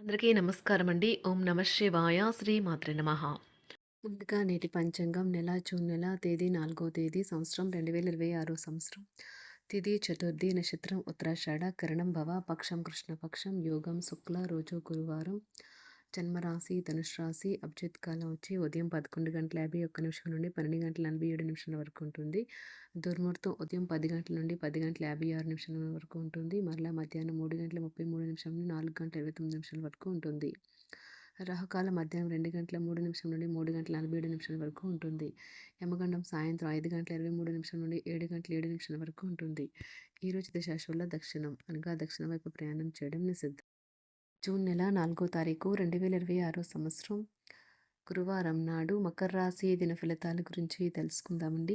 అందరికీ నమస్కారం అండి. ఓం నమ శివాయ. శ్రీ మాత్రే నమః. ముందుగా నేటి పంచాంగం నెల జూన్ నెల తేదీ 4వ తేదీ సంవత్సరం 2026 సంవత్సరం. తిథి చతుర్థి నక్షత్రం ఉత్తరాషాఢ కరణం భవ పక్షం కృష్ణపక్షం యోగం శుక్ల రోజు గురువారం. జన్మరాశి ధనుసు రాశి. అభిజిత్ కాలం వచ్చి ఉదయం 11:51 నుండి 12:47 వరకు ఉంటుంది. దుర్ముహూర్తం ఉదయం 10 గంటల నుండి 10:56 వరకు ఉంటుంది. మరలా మధ్యాహ్నం 3:33 నుండి 4:29 వరకు ఉంటుంది. రాహుకాలం మధ్యాహ్నం 2:03 నుండి 3:47 వరకు ఉంటుంది. యమగండం సాయంత్రం 5:23 నుండి 7:07 వరకు ఉంటుంది. ఈరోజు దశాశుల దక్షిణం అనగా దక్షిణ వైపు ప్రయాణం చేయడం నిషిద్ధం. జూన్ నెల 4వ తారీఖు 2026 సంవత్సరం గురువారం నాడు మకర రాశి దిన ఫలితాల గురించి తెలుసుకుందామండి.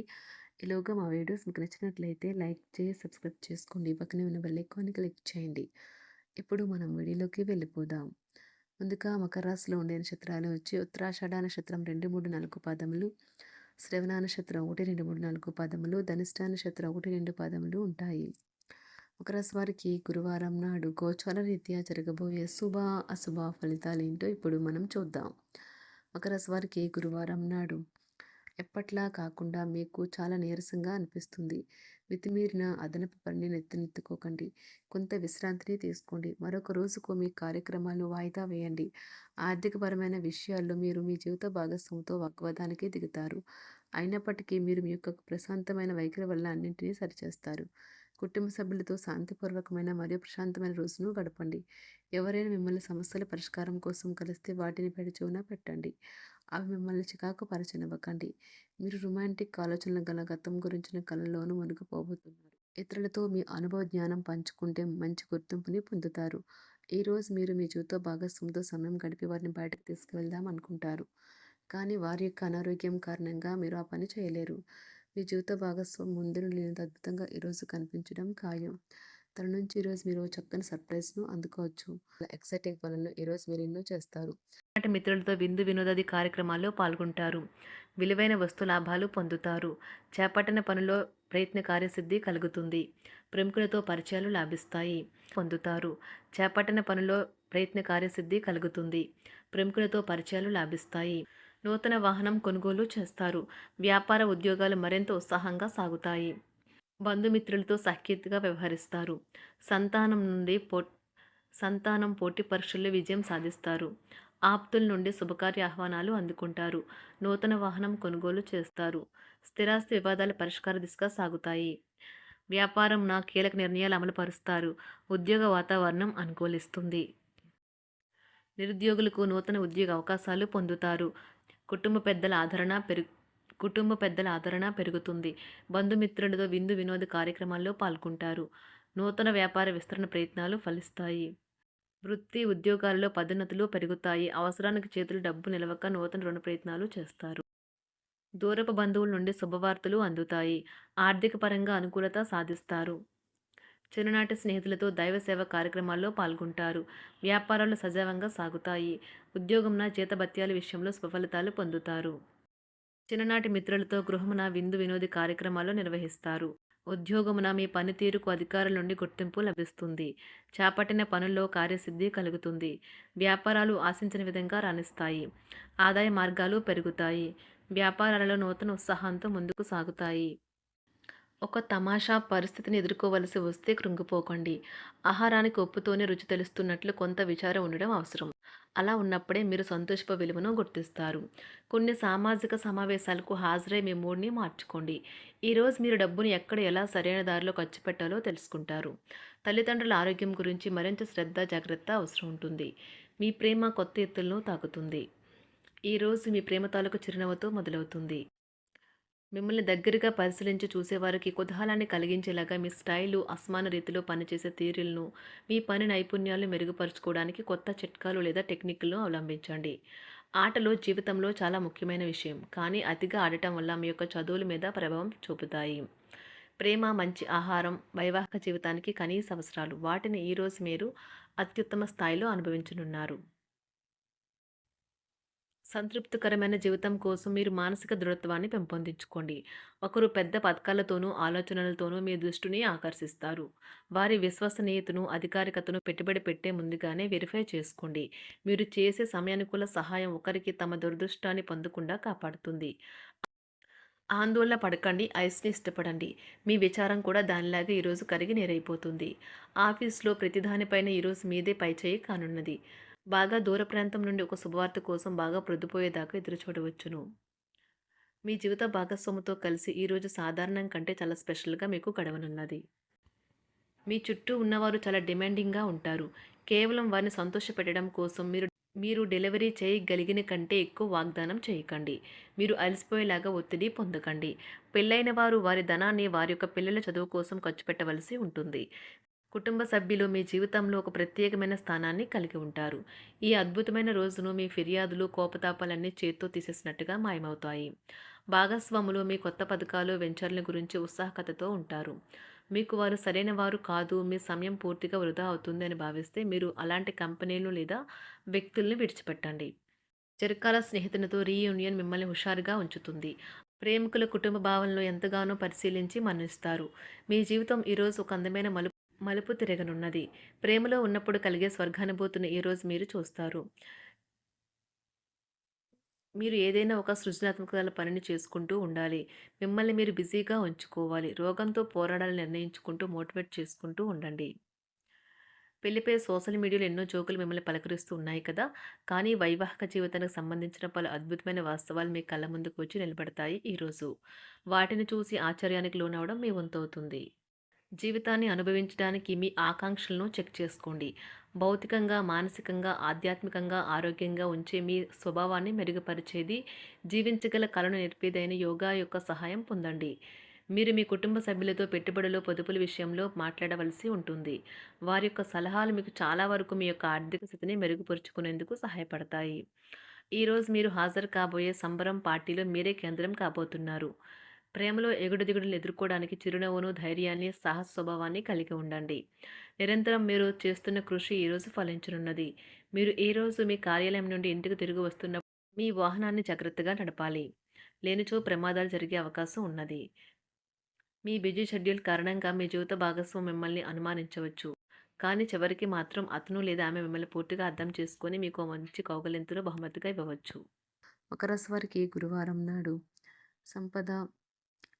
ఈలోగా మా వీడియోస్ మీకు నచ్చినట్లయితే లైక్ చేసి సబ్స్క్రైబ్ చేసుకోండి. పక్కనే ఉన్న బెల్ ఐకాన్ని క్లిక్ చేయండి. ఇప్పుడు మనం వీడియోలోకి వెళ్ళిపోదాం. ముందుగా మకర రాశిలో ఉండే నక్షత్రాలు వచ్చి ఉత్తరాషాఢ నక్షత్రం 2, 3, 4 పాదములు, శ్రవణ నక్షత్రం 1, 2, 3, 4 పాదములు, ధనిష్ట నక్షత్రం 1, 2 పాదములు ఉంటాయి. మకర రాశి వారికి గురువారం నాడు గోచార రీత్యా జరగబోయే శుభ అశుభ ఫలితాలు ఏంటో ఇప్పుడు మనం చూద్దాం. మకర రాశి వారికి గురువారం నాడు ఎప్పట్లా కాకుండా మీకు చాలా నీరసంగా అనిపిస్తుంది. మితిమీరిన అదనపు పనిని నెత్తనెత్తుకోకండి. కొంత విశ్రాంతిని తీసుకోండి. మరొక రోజుకు మీ కార్యక్రమాలు వాయిదా వేయండి. ఆర్థికపరమైన విషయాల్లో మీరు మీ జీవిత భాగస్వామితో వాగ్వాదానికి దిగుతారు. అయినప్పటికీ మీరు మీ యొక్క ప్రశాంతమైన వైఖరి వల్ల అన్నింటినీ సరిచేస్తారు. కుటుంబ సభ్యులతో శాంతిపూర్వకమైన మరియు ప్రశాంతమైన రోజును గడపండి. ఎవరైనా మిమ్మల్ని సమస్యల పరిష్కారం కోసం కలిస్తే వాటిని పెడచెవిన పెట్టండి. అవి మిమ్మల్ని చికాకు పరచనివ్వకండి. మీరు రొమాంటిక్ ఆలోచనలు గల గతం గురించిన కలలోనూ మునిగిపోబోతున్నారు. ఇతరులతో మీ అనుభవ జ్ఞానం పంచుకుంటే మంచి గుర్తింపుని పొందుతారు. ఈరోజు మీరు మీ జీవిత భాగస్వామితో సమయం గడిపి వారిని బయటకు తీసుకువెళ్దాం అనుకుంటారు. కానీ వారి యొక్క అనారోగ్యం కారణంగా మీరు ఆ పని చేయలేరు. మీ జీవిత భాగస్వామి ముందు లేనంత అద్భుతంగా ఈరోజు కనిపించడం ఖాయం. తన నుంచి ఈరోజు మీరు చక్కని సర్ప్రైజ్ను అందుకోవచ్చు. ఎక్సైటింగ్ పనులను ఈరోజు మీరు ఎన్నో చేస్తారు. నాటి మిత్రులతో విందు వినోదాది కార్యక్రమాల్లో పాల్గొంటారు. విలువైన వస్తు లాభాలు పొందుతారు. చేపట్టిన పనిలో ప్రయత్న కార్యసిద్ధి కలుగుతుంది. ప్రముఖులతో పరిచయాలు లాభిస్తాయి. పొందుతారు. చేపట్టిన పనిలో ప్రయత్న కార్యసిద్ధి కలుగుతుంది. ప్రముఖులతో పరిచయాలు లాభిస్తాయి. నూతన వాహనం కొనుగోలు చేస్తారు. వ్యాపార ఉద్యోగాలు మరింత ఉత్సాహంగా సాగుతాయి. బంధుమిత్రులతో సఖ్యతగా వ్యవహరిస్తారు. సంతానం పోటీ పరీక్షల్లో విజయం సాధిస్తారు. ఆప్తుల నుండి శుభకార్య ఆహ్వానాలు అందుకుంటారు. నూతన వాహనం కొనుగోలు చేస్తారు. స్థిరాస్తి వివాదాల పరిష్కార దిశగా సాగుతాయి. వ్యాపారం కీలక నిర్ణయాలు అమలుపరుస్తారు. ఉద్యోగ వాతావరణం అనుకూలిస్తుంది. నిరుద్యోగులకు నూతన ఉద్యోగ అవకాశాలు పొందుతారు. కుటుంబ పెద్దల ఆదరణ పెరుగుతుంది. బంధుమిత్రులతో విందు వినోద కార్యక్రమాల్లో పాల్గొంటారు. నూతన వ్యాపార విస్తరణ ప్రయత్నాలు ఫలిస్తాయి. వృత్తి ఉద్యోగాల్లో పదోన్నతులు పెరుగుతాయి. అవసరానికి చేతులు డబ్బు నిలవక నూతన రుణ ప్రయత్నాలు చేస్తారు. దూరపు బంధువుల నుండి శుభవార్తలు అందుతాయి. ఆర్థిక పరంగా అనుకూలత సాధిస్తారు. చిన్ననాటి స్నేహితులతో దైవ సేవ కార్యక్రమాల్లో పాల్గొంటారు. వ్యాపారాలు సజావంగా సాగుతాయి. ఉద్యోగంన జీతభత్యాల విషయంలో సుఫలితాలు పొందుతారు. చిన్ననాటి మిత్రులతో గృహమున విందు వినోది కార్యక్రమాలు నిర్వహిస్తారు. ఉద్యోగమున మీ పనితీరుకు అధికారుల నుండి గుర్తింపు లభిస్తుంది. చేపట్టిన పనుల్లో కార్యసిద్ధి కలుగుతుంది. వ్యాపారాలు ఆశించిన విధంగా రాణిస్తాయి. ఆదాయ మార్గాలు పెరుగుతాయి. వ్యాపారాలలో నూతన ఉత్సాహంతో ముందుకు సాగుతాయి. ఒక తమాషా పరిస్థితిని ఎదుర్కోవలసి వస్తే కృంగిపోకండి. ఆహారానికి ఉప్పుతోనే రుచి తెలుస్తున్నట్లు కొంత విచారం ఉండడం అవసరం. అలా ఉన్నప్పుడే మీరు సంతోషపు విలువను గుర్తిస్తారు. కొన్ని సామాజిక సమావేశాలకు హాజరై మీ మూడ్ని మార్చుకోండి. ఈరోజు మీరు డబ్బుని ఎక్కడ ఎలా సరైన దారిలో ఖర్చు పెట్టాలో తెలుసుకుంటారు. తల్లిదండ్రుల ఆరోగ్యం గురించి మరింత శ్రద్ధ జాగ్రత్త అవసరం ఉంటుంది. మీ ప్రేమ కొత్త ఎత్తులను తాకుతుంది. ఈరోజు మీ ప్రేమ తాలూకు చిరునవ్వుతో మొదలవుతుంది. మిమ్మల్ని దగ్గరగా పరిశీలించి చూసేవారికి కుతూహలాన్ని కలిగించేలాగా మీ స్టైలు, అసమాన రీతిలో పనిచేసే తీరులను, మీ పని నైపుణ్యాలను మెరుగుపరుచుకోవడానికి కొత్త చిట్కాలు లేదా టెక్నిక్లను అవలంబించండి. ఆటలు జీవితంలో చాలా ముఖ్యమైన విషయం, కానీ అతిగా ఆడటం వల్ల మీ యొక్క చదువుల మీద ప్రభావం చూపుతాయి. ప్రేమ, మంచి ఆహారం, వైవాహిక జీవితానికి కనీస అవసరాలు. వాటిని ఈరోజు మీరు అత్యుత్తమ స్థాయిలో అనుభవించనున్నారు. సంతృప్తికరమైన జీవితం కోసం మీరు మానసిక దృఢత్వాన్ని పెంపొందించుకోండి. ఒకరు పెద్ద పథకాలతోనూ, ఆలోచనలతోనూ మీ దృష్టిని ఆకర్షిస్తారు. వారి విశ్వసనీయతను, అధికారికతను పెట్టుబడి పెట్టే ముందుగానే వెరిఫై చేసుకోండి. మీరు చేసే సమయానుకూల సహాయం ఒకరికి తమ దురదృష్టాన్ని పొందకుండా కాపాడుతుంది. ఆందోళన పడకండి. ఐస్‌ని ఇష్టపడండి. మీ విచారం కూడా దానిలాగే ఈరోజు కరిగి నీరైపోతుంది. ఆఫీస్‌లో ప్రతి దానిపైన ఈరోజు మీదే పైచేయి కానున్నది. బాగా దూర ప్రాంతం నుండి ఒక శుభవార్త కోసం బాగా ప్రొద్దుపోయేదాకా ఎదురుచూడవచ్చును. మీ జీవిత భాగస్వామితో కలిసి ఈరోజు సాధారణం కంటే చాలా స్పెషల్‌గా మీకు గడవనున్నది. మీ చుట్టూ ఉన్నవారు చాలా డిమాండింగ్‌గా ఉంటారు. కేవలం వారిని సంతోషపెట్టడం కోసం మీరు మీరు డెలివరీ చేయగలిగిన కంటే ఎక్కువ వాగ్దానం చేయకండి. మీరు అలసిపోయేలాగా ఒత్తిడి పొందకండి. పెళ్లైన వారు వారి ధనాన్ని వారి యొక్క పిల్లల చదువు కోసం ఖర్చు పెట్టవలసి ఉంటుంది. కుటుంబ సభ్యులు మీ జీవితంలో ఒక ప్రత్యేకమైన స్థానాన్ని కలిగి ఉంటారు. ఈ అద్భుతమైన రోజును మీ ఫిర్యాదులు, కోపతాపాలన్నీ చేత్తో తీసేసినట్టుగా మాయమవుతాయి. భాగస్వాములు మీ కొత్త పథకాలు, వెంచర్ల గురించి ఉత్సాహకతతో ఉంటారు. మీకు వారు సరైన వారు కాదు, మీ సమయం పూర్తిగా వృధా అవుతుంది అని భావిస్తే మీరు అలాంటి కంపెనీలు లేదా వ్యక్తుల్ని విడిచిపెట్టండి. చిరకాల స్నేహితునితో రీయూనియన్ మిమ్మల్ని హుషారుగా ఉంచుతుంది. ప్రేమికుల కుటుంబ భావనలు ఎంతగానో పరిశీలించి మన్నిస్తారు. మీ జీవితం ఈరోజు ఒక అందమైన మలుపు తిరగనున్నది. ప్రేమలో ఉన్నప్పుడు కలిగే స్వర్గానుభూతిని ఈరోజు మీరు చూస్తారు. మీరు ఏదైనా ఒక సృజనాత్మక పనిని చేసుకుంటూ ఉండాలి. మిమ్మల్ని మీరు బిజీగా ఉంచుకోవాలి. రోగంతో పోరాడాలని నిర్ణయించుకుంటూ మోటివేట్ చేసుకుంటూ ఉండండి. పెళ్లిపై సోషల్ మీడియాలో ఎన్నో జోకులు మిమ్మల్ని పలకరిస్తూ ఉన్నాయి కదా! కానీ వైవాహిక జీవితానికి సంబంధించిన పలు అద్భుతమైన వాస్తవాలు మీ కళ్ళ ముందుకు వచ్చి నిలబడతాయి ఈరోజు. వాటిని చూసి ఆశ్చర్యానికి లోనవ్వడం మీ వంతవుతుంది. జీవితాన్ని అనుభవించడానికి మీ ఆకాంక్షలను చెక్ చేసుకోండి. భౌతికంగా, మానసికంగా, ఆధ్యాత్మికంగా ఆరోగ్యంగా ఉంచే మీ స్వభావాన్ని మెరుగుపరిచేది, జీవించగల కళను నేర్పేదైన యోగా యొక్క సహాయం పొందండి. మీరు మీ కుటుంబ సభ్యులతో పెట్టుబడులు, పొదుపుల విషయంలో మాట్లాడవలసి ఉంటుంది. వారి యొక్క సలహాలు మీకు చాలా వరకు మీ యొక్క ఆర్థిక స్థితిని మెరుగుపరుచుకునేందుకు సహాయపడతాయి. ఈరోజు మీరు హాజరు కాబోయే సంబరం పార్టీలో మీరే కేంద్రం కాబోతున్నారు. ప్రేమలో ఎగుడుదిగుడులను ఎదుర్కోవడానికి చిరునవ్వును, ధైర్యాన్ని, సాహస స్వభావాన్ని కలిగి ఉండండి. నిరంతరం మీరు చేస్తున్న కృషి ఈరోజు ఫలించనున్నది. మీరు ఈరోజు మీ కార్యాలయం నుండి ఇంటికి తిరిగి వస్తున్నప్పుడు మీ వాహనాన్ని జాగ్రత్తగా నడపాలి. లేనిచో ప్రమాదాలు జరిగే అవకాశం ఉన్నది. మీ బిజీ షెడ్యూల్ కారణంగా మీ జీవిత భాగస్వామి మిమ్మల్ని అనుమానించవచ్చు. కానీ చివరికి మాత్రం అతను లేదా ఆమె మిమ్మల్ని పూర్తిగా అర్థం చేసుకొని మీకు ఓ మంచి కౌగిలింతను బహుమతిగా ఇవ్వవచ్చు. మకర రాశి వారికి గురువారం నాడు సంపద,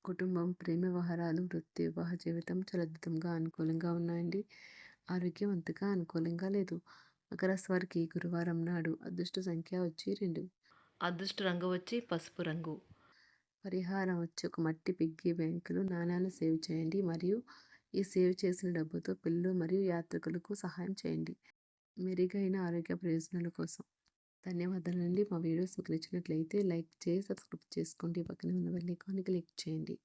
కుటుంబం, ప్రేమ వ్యవహారాలు, వృత్తి, వివాహ జీవితం చాలా అద్భుతంగా అనుకూలంగా ఉన్నాయండి. ఆరోగ్యం అంతగా అనుకూలంగా లేదు. మకర రాశి వారికి గురువారం నాడు అదృష్ట సంఖ్య వచ్చి 2. అదృష్ట రంగు వచ్చి పసుపు రంగు. పరిహారం వచ్చి ఒక మట్టి పిగ్గీ బ్యాంకులో నాణాలు సేవ్ చేయండి మరియు ఈ సేవ్ చేసిన డబ్బుతో పిల్లలు మరియు యాత్రికులకు సహాయం చేయండి. మెరుగైన ఆరోగ్య ప్రయోజనాల కోసం. ధన్యవాదాలండి. మా వీడియోస్ మీకు నచ్చినట్లయితే లైక్ చేసి సబ్స్క్రైబ్ చేసుకోండి. పక్కనే ఉన్న బెల్ ఐకాన్‌ని క్లిక్ చేయండి.